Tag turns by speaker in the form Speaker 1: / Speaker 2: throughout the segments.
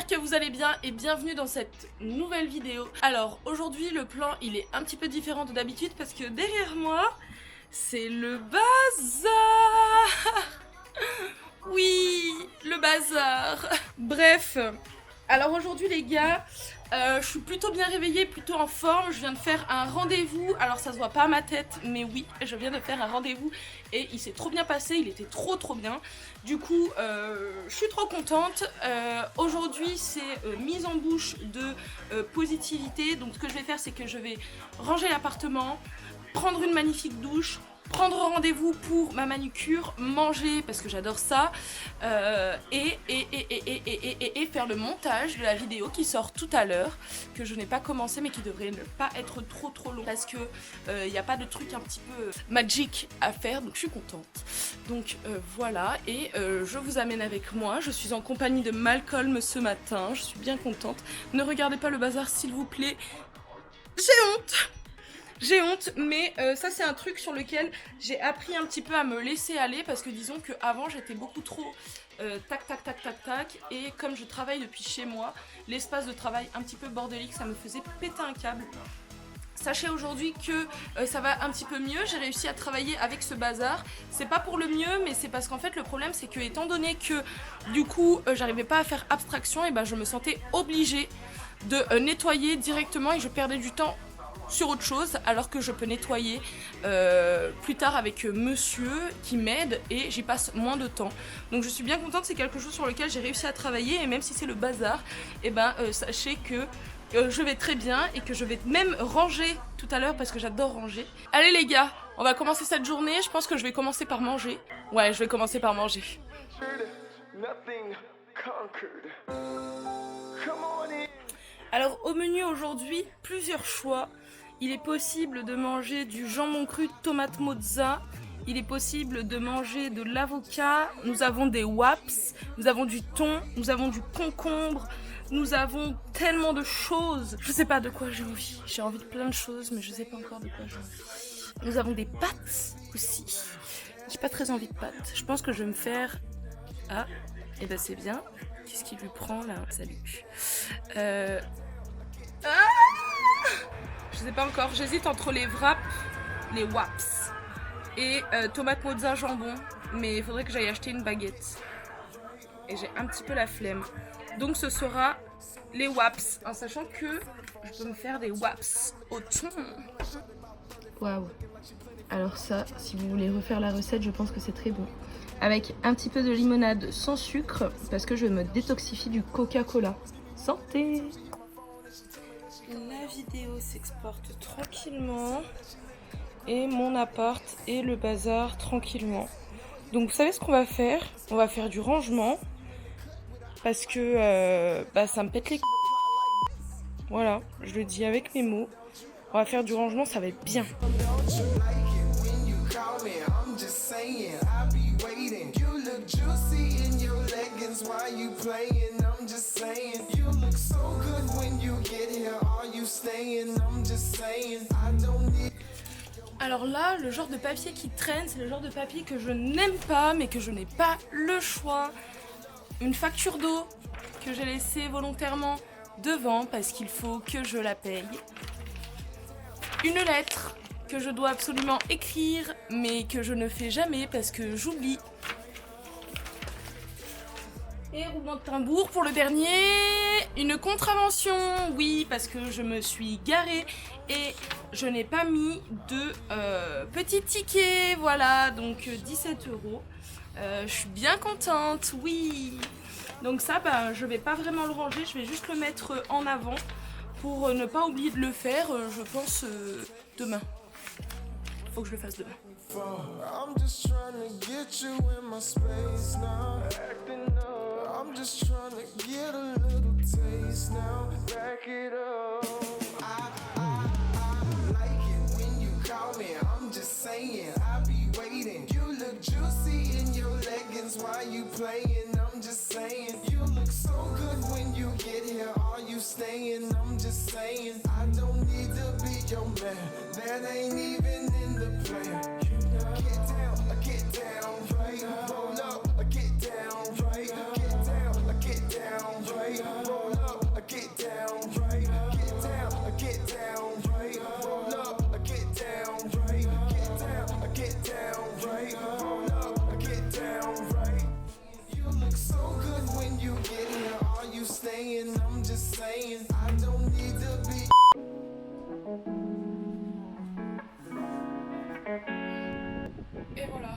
Speaker 1: j'espère que vous allez bien et bienvenue dans cette nouvelle vidéo. Alors aujourd'hui le plan il est un petit peu différent de d'habitude parce que derrière moi c'est le bazar. Oui, le bazar. Bref, alors aujourd'hui les gars, je suis plutôt bien réveillée, plutôt en forme. Je viens de faire un rendez-vous, alors ça se voit pas à ma tête, mais oui, je viens de faire un rendez-vous et il s'est trop bien passé, il était trop bien. Du coup, je suis trop contente. Aujourd'hui c'est mise en bouche de positivité. Donc ce que je vais faire c'est que je vais ranger l'appartement, prendre une magnifique douche, prendre rendez-vous pour ma manucure, manger parce que j'adore ça, et faire le montage de la vidéo qui sort tout à l'heure, que je n'ai pas commencé mais qui devrait ne pas être trop long parce que il n'y a pas de truc un petit peu magique à faire, donc je suis contente. Donc voilà, et je vous amène avec moi. Je suis en compagnie de Malcolm ce matin, je suis bien contente. Ne regardez pas le bazar s'il vous plaît, j'ai honte. J'ai honte, mais ça c'est un truc sur lequel j'ai appris un petit peu à me laisser aller parce que disons qu'avant j'étais beaucoup trop tac, et comme je travaille depuis chez moi, l'espace de travail un petit peu bordélique, ça me faisait péter un câble. Sachez aujourd'hui que ça va un petit peu mieux, j'ai réussi à travailler avec ce bazar. C'est pas pour le mieux, mais c'est parce qu'en fait le problème c'est que étant donné que du coup j'arrivais pas à faire abstraction, et ben je me sentais obligée de nettoyer directement et je perdais du temps sur autre chose alors que je peux nettoyer plus tard avec monsieur qui m'aide et j'y passe moins de temps. Donc je suis bien contente, c'est quelque chose sur lequel j'ai réussi à travailler et même si c'est le bazar, et ben sachez que je vais très bien et que je vais même ranger tout à l'heure parce que j'adore ranger. Allez les gars, on va commencer cette journée. Je pense que je vais commencer par manger. Ouais, je vais commencer par manger. Alors au menu aujourd'hui, plusieurs choix. Il est possible de manger du jambon cru tomate mozza. Il est possible de manger de l'avocat. Nous avons des waps. Nous avons du thon. Nous avons du concombre. Nous avons tellement de choses. Je sais pas de quoi j'ai envie. J'ai envie de plein de choses, mais je sais pas encore de quoi j'ai envie. Nous avons des pâtes aussi. J'ai pas très envie de pâtes. Je pense que je vais me faire... Ah, et ben c'est bien. Qu'est-ce qu'il lui prend là? Salut. Je sais pas encore, j'hésite entre les wraps, les waps et tomate mozza jambon, mais il faudrait que j'aille acheter une baguette et j'ai un petit peu la flemme, donc ce sera les waps, en sachant que je peux me faire des waps au thon. Waouh, alors ça, si vous voulez refaire la recette, je pense que c'est très bon, avec un petit peu de limonade sans sucre parce que je me détoxifie du Coca-Cola. Santé! La vidéo s'exporte tranquillement et mon appart et le bazar tranquillement. Donc vous savez ce qu'on va faire? On va faire du rangement parce que ça me pète les couilles. Voilà, je le dis avec mes mots. On va faire du rangement, ça va être bien. Alors là, le genre de papier qui traîne, c'est le genre de papier que je n'aime pas, mais que je n'ai pas le choix. Une facture d'eau que j'ai laissée volontairement devant parce qu'il faut que je la paye. Une lettre que je dois absolument écrire, mais que je ne fais jamais parce que j'oublie. Et roulement de tambour pour le dernier, une contravention, oui, parce que je me suis garée et je n'ai pas mis de petit ticket, voilà, donc 17 €. Je suis bien contente, oui. Donc ça, je vais pas vraiment le ranger, je vais juste le mettre en avant pour ne pas oublier de le faire, je pense demain. Faut que je le fasse demain. I'm just trying to get you in my space now. I'm just trying to get a little taste now. Back it up. I like it when you call me. I'm just saying, I be waiting. You look juicy in your leggings while you playing. I'm just saying, you look so good when you get here. Are you staying? I'm just saying, I don't need to be your man. That ain't even in the plan. Get down, right? Roll up, get down, right? Get down, right? Roll Et voilà,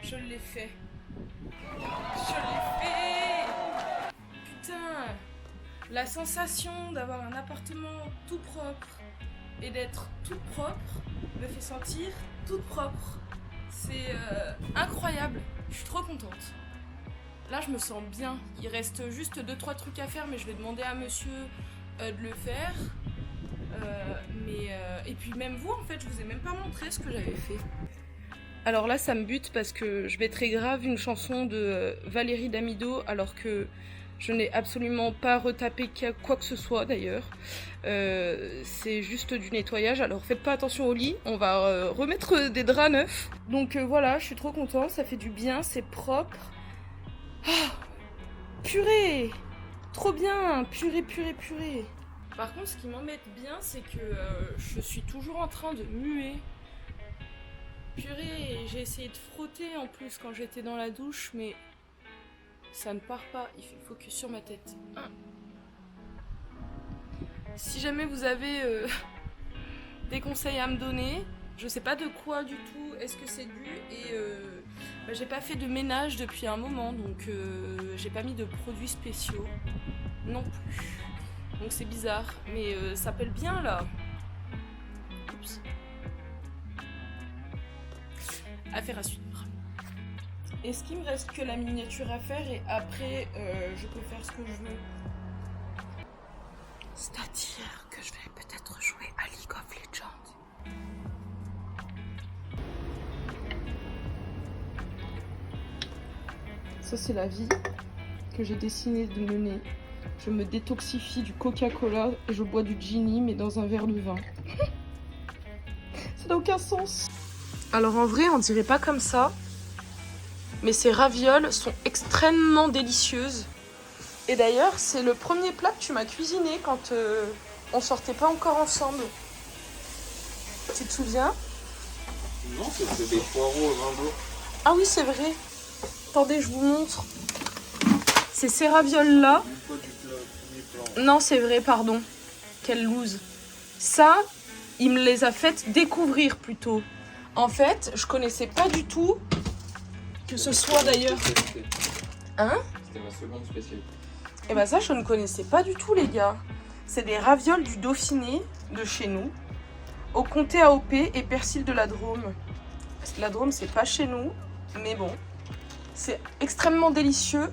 Speaker 1: je l'ai fait. Je l'ai fait. Putain, la sensation d'avoir un appartement tout propre et d'être toute propre me fait sentir toute propre. C'est incroyable, je suis trop contente. Là je me sens bien, il reste juste 2-3 trucs à faire mais je vais demander à monsieur de le faire. Et puis même vous en fait, je vous ai même pas montré ce que j'avais fait. Alors là ça me bute parce que je mettrais grave une chanson de Valérie Damido alors que je n'ai absolument pas retapé quoi que ce soit d'ailleurs. C'est juste du nettoyage, alors faites pas attention au lit, on va remettre des draps neufs. Donc voilà, je suis trop contente, ça fait du bien, c'est propre. Ah, purée, trop bien, purée, purée, purée. Par contre, ce qui m'embête bien, c'est que je suis toujours en train de muer. Purée, j'ai essayé de frotter en plus quand j'étais dans la douche, mais ça ne part pas, il fait focus sur ma tête. Si jamais vous avez des conseils à me donner, je sais pas de quoi du tout est-ce que c'est dû et j'ai pas fait de ménage depuis un moment donc j'ai pas mis de produits spéciaux non plus. Donc c'est bizarre, mais ça pèle bien là. Oups. Affaire à suivre. Est-ce qu'il me reste que la miniature à faire et après je peux faire ce que je veux? C'est-à-dire que je vais peut-être jouer à League of Legends. Ça c'est la vie que j'ai décidé de mener. Je me détoxifie du Coca-Cola et je bois du Ginny mais dans un verre de vin. Ça n'a aucun sens. Alors en vrai on dirait pas comme ça. Mais ces ravioles sont extrêmement délicieuses. Et d'ailleurs, c'est le premier plat que tu m'as cuisiné quand on sortait pas encore ensemble. Tu te souviens?
Speaker 2: Non, c'était des poireaux au vin d'eau.
Speaker 1: Ah oui, c'est vrai. Attendez, je vous montre. C'est ces ravioles-là. Non, c'est vrai, pardon. Quelle loose. Ça, il me les a fait découvrir plutôt. En fait, je connaissais pas du tout... Que ce soit d'ailleurs... Hein?
Speaker 2: C'était ma seconde spécialité.
Speaker 1: Et bah ça je ne connaissais pas du tout les gars. C'est des ravioles du Dauphiné de chez nous. Au comté AOP et persil de la Drôme. Parce que la Drôme c'est pas chez nous. Mais bon. C'est extrêmement délicieux.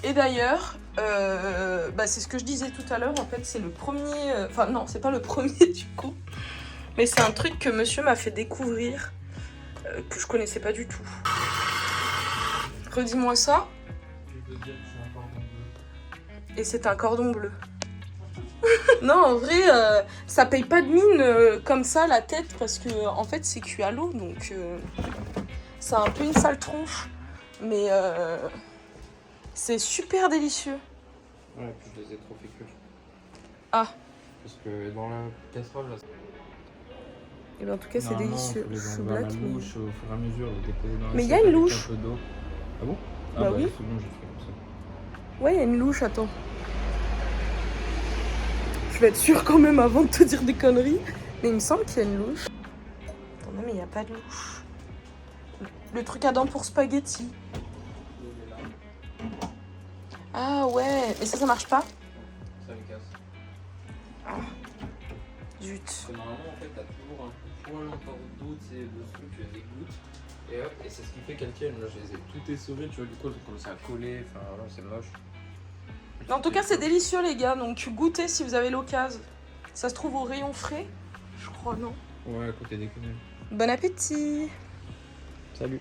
Speaker 1: Et d'ailleurs, c'est ce que je disais tout à l'heure. En fait c'est le premier... Enfin non, c'est pas le premier du coup. Mais c'est un truc que monsieur m'a fait découvrir. Que je connaissais pas du tout. Redis-moi ça.
Speaker 2: Je veux dire que c'est un cordon bleu.
Speaker 1: Et c'est un cordon bleu. Non, en vrai, ça paye pas de mine comme ça la tête parce que en fait c'est cuit à l'eau donc c'est un peu une sale tronche. Mais c'est super délicieux.
Speaker 2: Ouais, puis je les ai trop fait cuire.
Speaker 1: Ah.
Speaker 2: Parce que dans la casserole là.
Speaker 1: Et bien en tout cas c'est délicieux.
Speaker 2: Je suis black. La louche au fur et à mesure, le déposer dans la
Speaker 1: mais il y a une louche.
Speaker 2: Un peu d'eau. Ah bon?
Speaker 1: Bah oui.
Speaker 2: C'est bon, je fais comme ça.
Speaker 1: Ouais, il y a une louche, attends. Je vais être sûre quand même avant de te dire des conneries. Mais il me semble qu'il y a une louche. Attends, non mais il n'y a pas de louche. Le truc à dents pour spaghetti. Ah ouais, mais ça marche pas?
Speaker 2: Ça me casse.
Speaker 1: Ah. Zut.
Speaker 2: Parce que normalement en fait t'as toujours un poil encore d'eau, tu sais, dessous, tu as des gouttes. Et hop, et c'est ce qui fait qu'elles tiennent. Là, je les ai toutes essorées, tu vois, du coup, elles ont commencé à coller. Enfin, voilà, c'est moche.
Speaker 1: En tout cas, c'est délicieux, les gars. Donc, goûtez si vous avez l'occasion. Ça se trouve au rayon frais, je crois, non?
Speaker 2: Ouais, à côté des quenelles.
Speaker 1: Bon appétit.
Speaker 2: Salut.